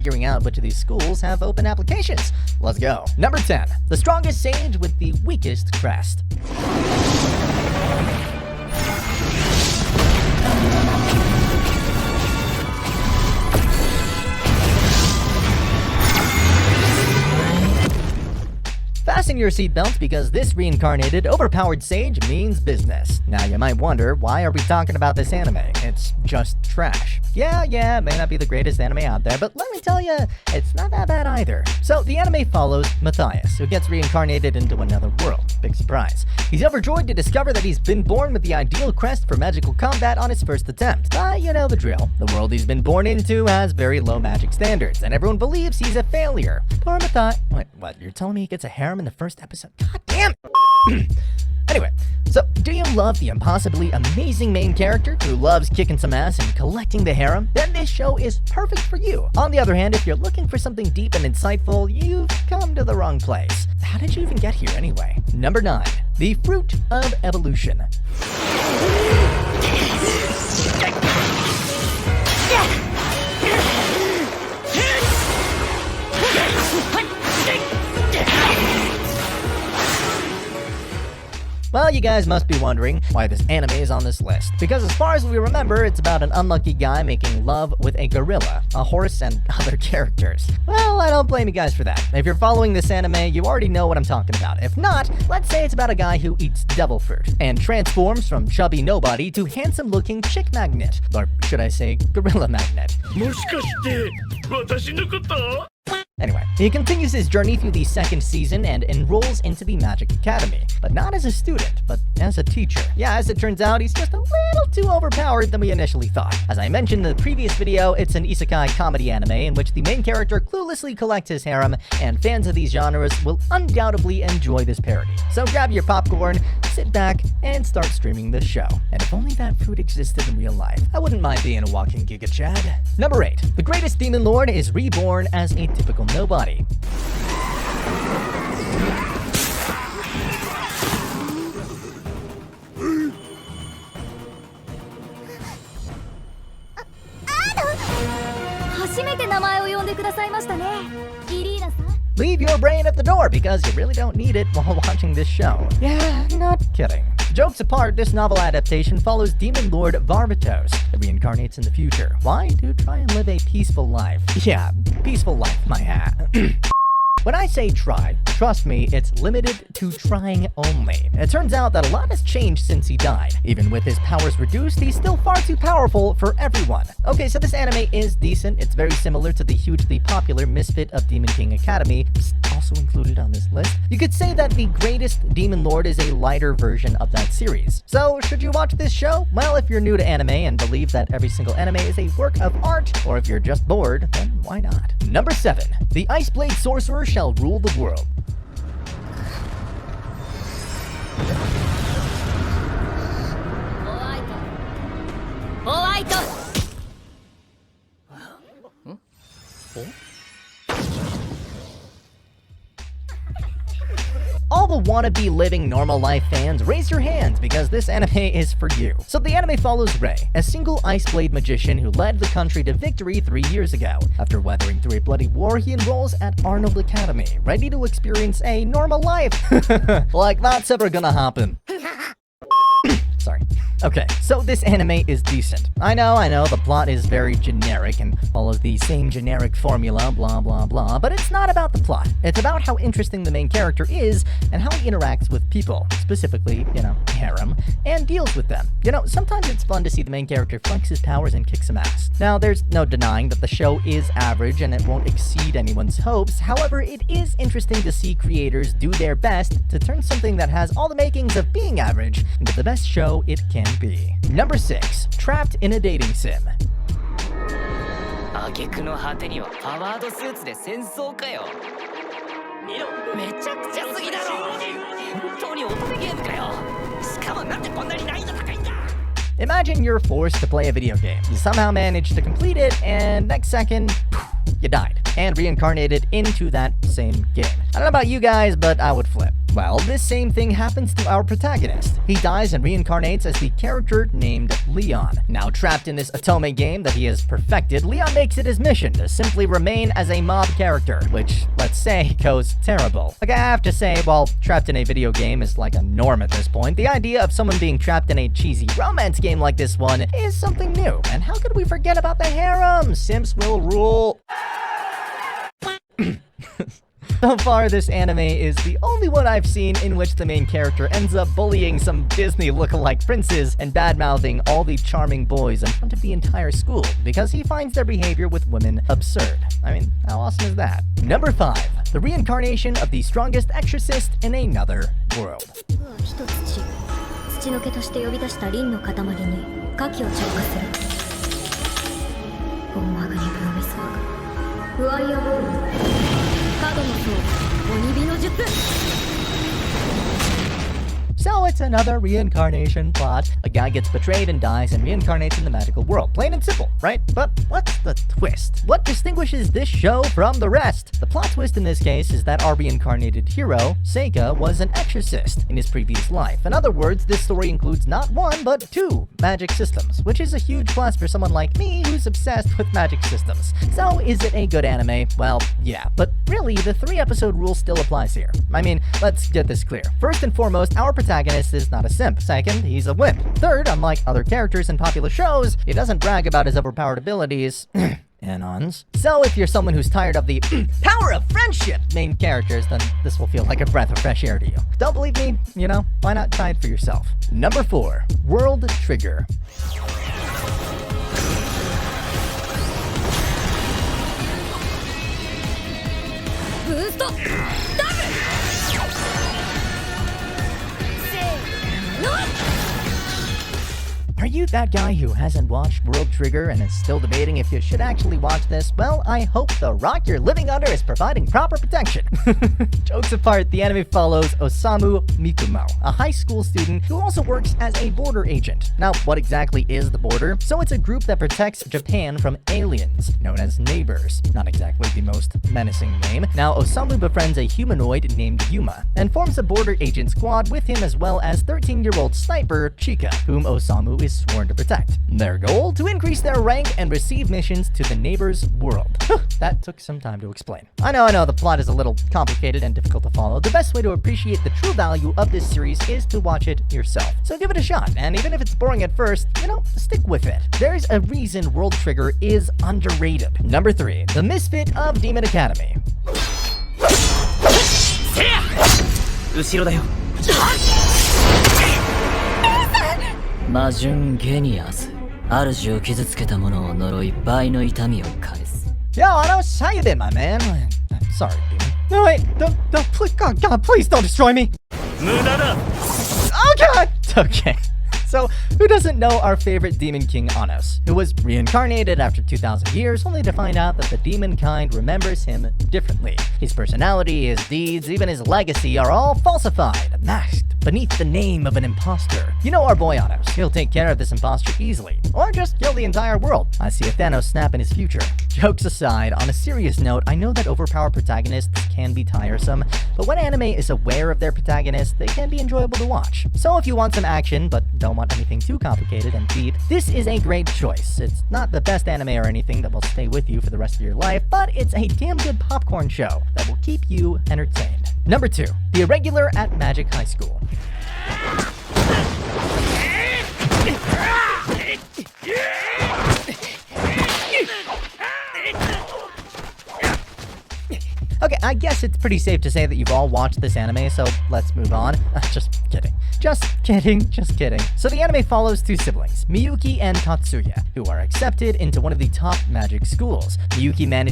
figuring out which of these schools have open applications. Let's go. Number 10. The strongest sage with the weakest crest. Fasten your seatbelts because this reincarnated, overpowered sage means business. Now you might wonder, why are we talking about this anime? It's just trash. Yeah, it may not be the greatest anime out there, but let me tell you, it's not that bad either. So the anime follows Matthias, who gets reincarnated into another world. Big surprise. He's overjoyed to discover that he's been born with the ideal crest for magical combat on his first attempt. But you know the drill. The world he's been born into has very low magic standards, and everyone believes he's a failure. Poor Matthias. Wait, what? You're telling me he gets a harem in the first episode? God damn it! Anyway, so do you love the impossibly amazing main character who loves kicking some ass and collecting the harem? Then this show is perfect for you. On the other hand, if you're looking for something deep and insightful, you've come to the wrong place. How did you even get here anyway? Number 9. The Fruit of Evolution. Well, you guys must be wondering why this anime is on this list. Because as far as we remember, it's about an unlucky guy making love with a gorilla, a horse, and other characters. Well, I don't blame you guys for that. If you're following this anime, you already know what I'm talking about. If not, let's say it's about a guy who eats devil fruit and transforms from chubby nobody to handsome-looking chick magnet. Or should I say, gorilla magnet. Anyway, he continues his journey through the second season and enrolls into the Magic Academy. But not as a student, but as a teacher. Yeah, as it turns out, he's just a little too overpowered than we initially thought. As I mentioned in the previous video, it's an isekai comedy anime in which the main character cluelessly collects his harem, and fans of these genres will undoubtedly enjoy this parody. So grab your popcorn, sit back, and start streaming this show. And if only that fruit existed in real life, I wouldn't mind being a walking Giga Chad. Number 8. The greatest demon lord is reborn as a typical nobody. Leave your brain at the door because you really don't need it while watching this show. Yeah, not kidding. Jokes apart, this novel adaptation follows Demon Lord Varvatos, that reincarnates in the future. Why? To try and live a peaceful life. Yeah, peaceful life, my hat. When I say try, trust me, it's limited to trying only. It turns out that a lot has changed since he died. Even with his powers reduced, he's still far too powerful for everyone. Okay, so this anime is decent. It's very similar to the hugely popular Misfit of Demon King Academy, also included on this list. You could say that the greatest Demon Lord is a lighter version of that series. So, should you watch this show? Well, if you're new to anime and believe that every single anime is a work of art, or if you're just bored, then why not? Number 7. The Ice Blade Sorcerer shall rule the world. All the wannabe living normal life fans, raise your hands because this anime is for you. So the anime follows Rei, a single ice blade magician who led the country to victory 3 years ago. After weathering through a bloody war, he enrolls at Arnold Academy, ready to experience a normal life. Like that's ever gonna happen. Sorry. Okay, so this anime is decent. I know, the plot is very generic and follows the same generic formula, blah, blah, blah, but it's not about the plot. It's about how interesting the main character is and how he interacts with people, specifically, harem, and deals with them. Sometimes it's fun to see the main character flex his powers and kick some ass. Now, there's no denying that the show is average and it won't exceed anyone's hopes. However, it is interesting to see creators do their best to turn something that has all the makings of being average into the best show it can be. Number 6. Trapped in a dating sim. Imagine you're forced to play a video game. You somehow manage to complete it, and next second, you died, and reincarnated into that same game. I don't know about you guys, but I would flip. Well, this same thing happens to our protagonist. He dies and reincarnates as the character named Leon. Now trapped in this otome game that he has perfected, Leon makes it his mission to simply remain as a mob character, which, let's say, goes terrible. Like, I have to say, while trapped in a video game is like a norm at this point, the idea of someone being trapped in a cheesy romance game like this one is something new. And how could we forget about the harem? Simps will rule. So far, this anime is the only one I've seen in which the main character ends up bullying some Disney lookalike princes and bad-mouthing all the charming boys in front of the entire school because he finds their behavior with women absurd. I mean, how awesome is that? Number 5. The reincarnation of the strongest exorcist in another world. So it's another reincarnation plot. A guy gets betrayed and dies and reincarnates in the magical world. Plain and simple, right? But what's the twist? What distinguishes this show from the rest? The plot twist in this case is that our reincarnated hero, Seika, was an exorcist in his previous life. In other words, this story includes not one, but 2 magic systems, which is a huge plus for someone like me who's obsessed with magic systems. So is it a good anime? Well, yeah, but really, the 3-episode rule still applies here. I mean, let's get this clear. First and foremost, our protagonist is not a simp. Second, he's a wimp. Third, unlike other characters in popular shows, he doesn't brag about his overpowered abilities. Anons. So if you're someone who's tired of the power of friendship main characters, then this will feel like a breath of fresh air to you. Don't believe me? You know, why not try it for yourself? Number 4. World Trigger. Are you that guy who hasn't watched World Trigger and is still debating if you should actually watch this? Well, I hope the rock you're living under is providing proper protection. Jokes apart, the anime follows Osamu Mikumo, a high school student who also works as a border agent. Now, what exactly is the border? So it's a group that protects Japan from aliens, known as neighbors. Not exactly the most menacing name. Now, Osamu befriends a humanoid named Yuma, and forms a border agent squad with him as well as 13-year-old sniper Chika, whom Osamu is sworn to protect. Their goal? To increase their rank and receive missions to the neighbor's world. That took some time to explain. I know, the plot is a little complicated and difficult to follow. The best way to appreciate the true value of this series is to watch it yourself. So give it a shot, and even if it's boring at first, stick with it. There's a reason World Trigger is underrated. Number 3. The Misfit of Demon Academy. 後ろだよ魔順ゲニアス主を傷つけた者を呪い倍の痛みを返す Yo, I don't say you did, my man. I'm sorry, dude. No, wait, don't, please, God, please don't destroy me. Oh, God! Okay. So, who doesn't know our favorite demon king Anos, who was reincarnated after 2,000 years only to find out that the demon kind remembers him differently. His personality, his deeds, even his legacy are all falsified, masked beneath the name of an imposter. You know our boy Anos. He'll take care of this imposter easily, or just kill the entire world. I see a Thanos snap in his future. Jokes aside, on a serious note, I know that overpowered protagonists can be tiresome, but when anime is aware of their protagonists, they can be enjoyable to watch. So if you want some action, but don't want anything too complicated and deep, this is a great choice. It's not the best anime or anything that will stay with you for the rest of your life, but it's a damn good popcorn show that will keep you entertained. Number 2. The Irregular at Magic High School. Okay, I guess it's pretty safe to say that you've all watched this anime, so let's move on. Just kidding. Just kidding. So the anime follows 2 siblings, Miyuki and Tatsuya, who are accepted into one of the top magic schools. Miyuki manages